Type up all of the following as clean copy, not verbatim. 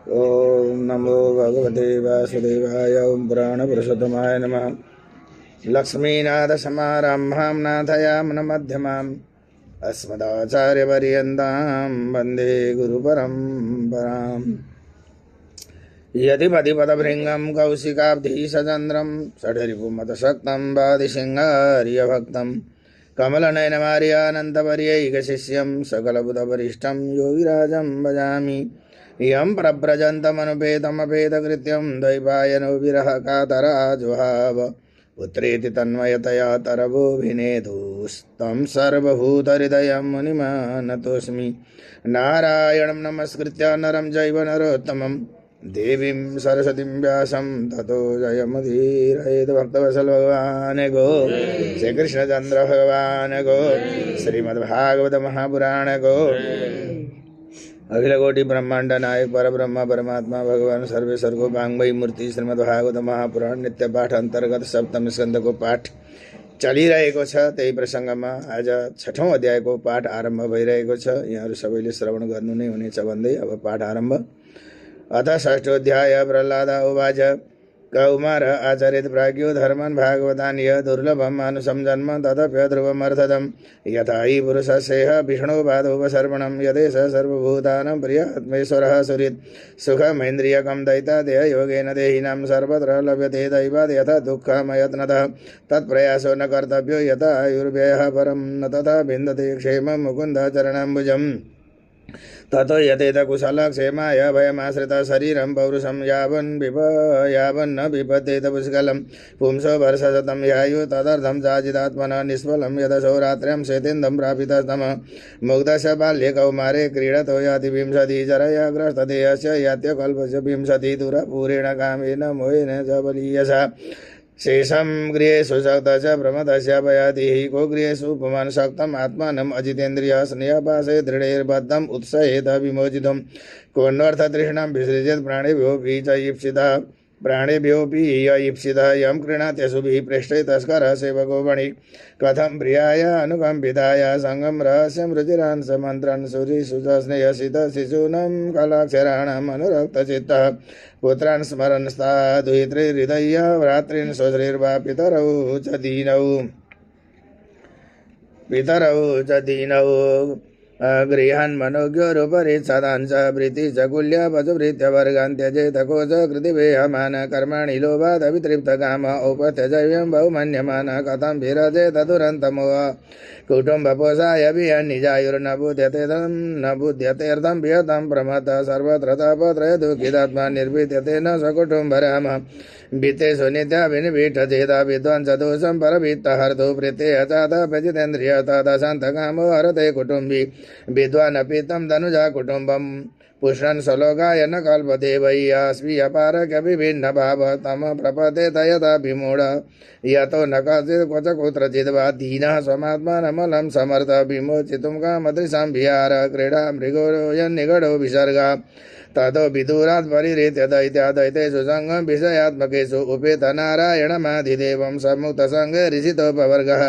ओम नमो भगवते वासुदेवाय। ओम पुराणपुरुषोत्तमाय नमः। लक्ष्मीनाथसमारम्भां नाथयामन मध्यमाम् अस्मदाचार्यपर्यन्तां वन्दे गुरुपरम्पराम्। यतिपतिपदभृङ्गं कौशिकाब्धिसचन्द्रं षड्रिपुमतशक्तं वादिसिंहार्यभक्तं कमलनयनमार्यानन्तवर्यैकशिष्यं सकलबुधवरिष्ठं योगिराजं भजामि। यं प्रव्रजन्तमनुपेतमपेतकृत्यं द्वैपायनो विरहकातराजुहाव पुत्रेति तन्मयतया तरवोऽभिनेदुस्तं सर्वभूतहृदयं मुनिमानतोऽस्मि। नारायणं नमस्कृत्य नरं चैव नरोत्तमं देवीं सरस्वतीं व्यासं ततो जयमुदीरयेत्। भक्तवत्सल भगवान् गो, श्री कृष्णचंद्र भगवान् गो, श्रीमद्भागवत महापुराण गो। अखिल कोटि ब्रह्मांड नायक परब्रह्म परमात्मा भगवान सर्वेश्वर को वांग्मयी मूर्ति श्रीमद्भागवत महापुराण नित्य पाठ अंतर्गत सप्तम स्कंद को पाठ चलिरहेको छ। त्यही प्रसङ्गमा आज 6औं अध्यायको पाठ आरम्भ भइरहेको छ। यहाँहरू सबैले श्रवण गर्नु नै हुनेछ भन्दै अब पाठ आरम्भ। अथ षष्ठोऽध्याय। प्रह्लाद उवाच कौमार आचरित प्राज्ञो धर्मन् भागवतान् य दुर्लभं मानुषं जन्म तदप्य ध्रुवमर्थदम् यथा हि पुरुषस्येह विष्णुपादोपसर्पणं यदेष सर्वभूतानां प्रियात्मेश्वरः सुहृत् सुखमेन्द्रियकं दैतादेह योगेन देहिनां सर्वत्र लभ्यते दैवात् यथा दुःखमयत्नतः तत्प्रयासो न कर्तव्यो यथा आयुर्व्ययः परं न तथा विन्दते क्षेमं मुकुन्द चरणाम्बुजम् ततो यतेत कुशलक्षेमाय भयमाश्रितः शरीरं पौरुषं यावन्न विपद्येत पुष्कलं पुंसो वर्षशतं ह्यायुः तदर्थं चाजिदात्मनः निष्फलं यदशो रात्र्यां शेतेन्दं प्रापितस्तमः मुग्धस्य बाल्ये कौमारे क्रीडतो याति विंशतिः जरया ग्रस्तदेहस्य यात्य कल्पस्य विंशतिः दुरपूरेण कामेन मोहेन च बलीयसा शेषं गृहेषु शक्तश्च प्रमदस्य भयातिः को गृहेषु पुमान् शक्तम् आत्मानम् अजितेन्द्रियः स्नेहपाशे दृढैर्बद्धम् उत्सहेत विमोचितुं कोऽन्वर्थतृष्णां विसृजेत् प्राणेभ्योऽपि च ईप्सितः प्राणेभ्योऽपि ईप्सितः यं कृणात्यशुभिः पृष्ठे तस्करः सेवको वणिक् कथं प्रियाय अनुकम्पिताय सङ्गं रहस्यं रुचिरान् समन्त्रन् सुरीषु च स्नेहसितः शिशूनां कलाक्षराणाम् अनुरक्तचित्तः पुत्रान् स्मरन्स्ता दुहितृहृदय भ्रातॄन् स्वश्रीर्वा पितरौ च दीनौ गृहान् मनोज्ञोरुपरि सदान् च वृत्ति च कुल्य पशुवृत्य वर्गान् त्यजेत को च कृतिवेहमान कर्माणि लोभादवितृप्तकाम औपत्यजव्यं बहुमन्यमान कथं विरजेत दुरन्तमोह कुटुम्बपोषाय विहन्निजायुर्न बुध्यतेऽर्थं विहतं प्रमत्तः सर्वत्र तापत्रय दुःखितात्मा निर्विद्यते न सकुटुम्बराम वित्तेषु नित्याभिनिविष्टचेता विद्वान् च दोषं परवित्तहर्तु प्रीते अचातः प्रजितेन्द्रिय तथा शान्तकामो हरते कुटुम्बी विद्वानपि तं धनुजा कुटुम्बं पुष्णन् स्वलोकाय न कल्पते वै स्वीयपारकपि भिन्नभाव तम प्रपते तयथा विमूढ यतो न कश्चित् क्वच कुत्रचिद् वा दीनः स्वमात्मानमलं समर्थ विमोचितुं कामदृशां विहार क्रीडा मृगो यन्निगडो विसर्गा ततो विदूरात् परिहृत्य दैत्यादैतेषु सङ्गं विषयात्मकेषु उपेत नारायणमाधिदेवं सम्मुक्तसङ्गे ऋषितोपवर्गः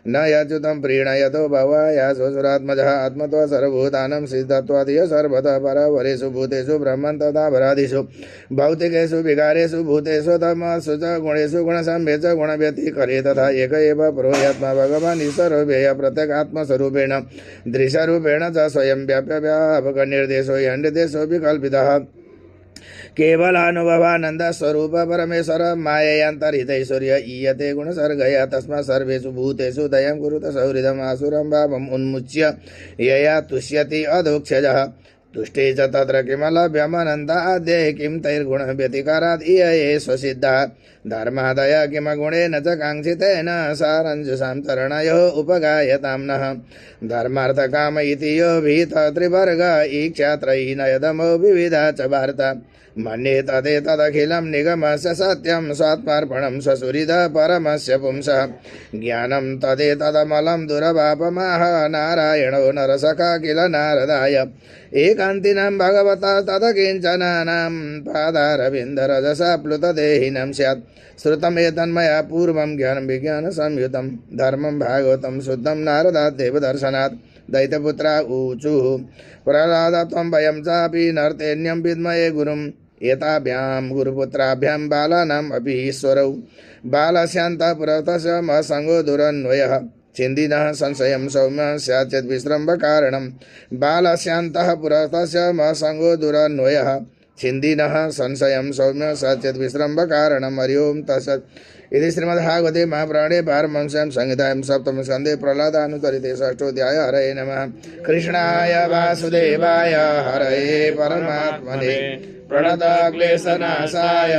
न यच्युतं प्रीणयतो भवाय स्वसुरात्मजः आत्मत्व सर्वभूतानां सिद्धत्वादिह सर्वतः परवरेषु भूतेषु ब्रह्मन् तथा परादिषु भौतिकेषु विकारेषु भूतेषु तमसु च गुणेषु गुणसम्भे च गुणव्यतिकरे तथा एक एव पुरोह्यात्मा भगवान् ईश्वरोऽव्ययः प्रत्यगात्मस्वरूपेण दृश्यरूपेण च स्वयं व्याप्यव्यापकनिर्देशो ह्यनिर्देशो विकल्पितः केवलानुभवानंद स्वरूप परमेश्वर माययांतरितैश्वर्य ईयते गुणसर्गया तस्मात् सर्वेषु भूतेषु दयं कुरुत सौहृदम् आसुरं भावम् उन्मुच्य यया तुष्यति अधोक्षजः तुष्टे च तत्र किमलभ्यमनन्ताद्ये किं तैर्गुणव्यतिकारात् इयये स्वसिद्धः धर्मादय किमगुणेन च काङ्क्षितेन सारञ्जुषां चरणयोः उपगायतां नः धर्मार्थकाम इति यो भीत त्रिवर्ग ईक्षात्रयी नयदमो विविधा च वार्ता मन्ये तदेतदखिलं निगमस्य सत्यं स्वात्मार्पणं स्वसुहृदः परमस्य पुंसः ज्ञानं तदेतदमलं दुरवापमाह नारायणो नरसखा किल नारदाय एकान्तिनां भगवता तदकिञ्चनानां पादारविन्दरजसा प्लुतदेहिनं स्यात् श्रुतमेतन्मया पूर्वं ज्ञानं विज्ञानसंयुतं धर्मं भागवतं शुद्धं नारदात् देवदर्शनात् दैत्यपुत्रा ऊचुः प्रह्लाद त्वं भयं चापि नर्तेन्यं विद्महे गुरुम् एताभ्यां गुरुपुत्राभ्यां बालानाम् अपि ईश्वरौ बालस्यान्तः पुरतस्य महसङ्गो दुरन्वयः छिन्दिनः संशयं सौम्य स्यात् चेत् विश्रम्भकारणं बालस्यान्तः पुरतस्य महसङ्गो दुरन्वयः छिन्दिनः संशयं सौम्य स्यात् चेत् विश्रम्भकारणं हरि ओं तत्सत् इति श्रीमद्भागवते महापुराणे पारमहंस्यां संहितायां सप्तमस्कन्धे प्रह्लादानुचरिते षष्ठोऽध्यायः हरये नमः। कृष्णाय वासुदेवाय हरये परमात्मने प्रणतक्लेशनाशाय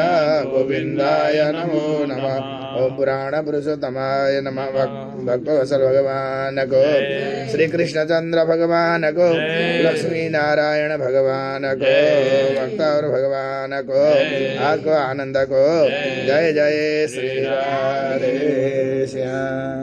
गोविन्दाय नमो नमः। ओम पुराणपुरुषोत्तमाय नमः। भक्तवत्सल भगवान को, श्री कृष्णचंद्र भगवान को, लक्ष्मी नारायण भगवान को, भक्तवर भगवान को, आत्म आनंद को। जय जय श्री राधे श्याम।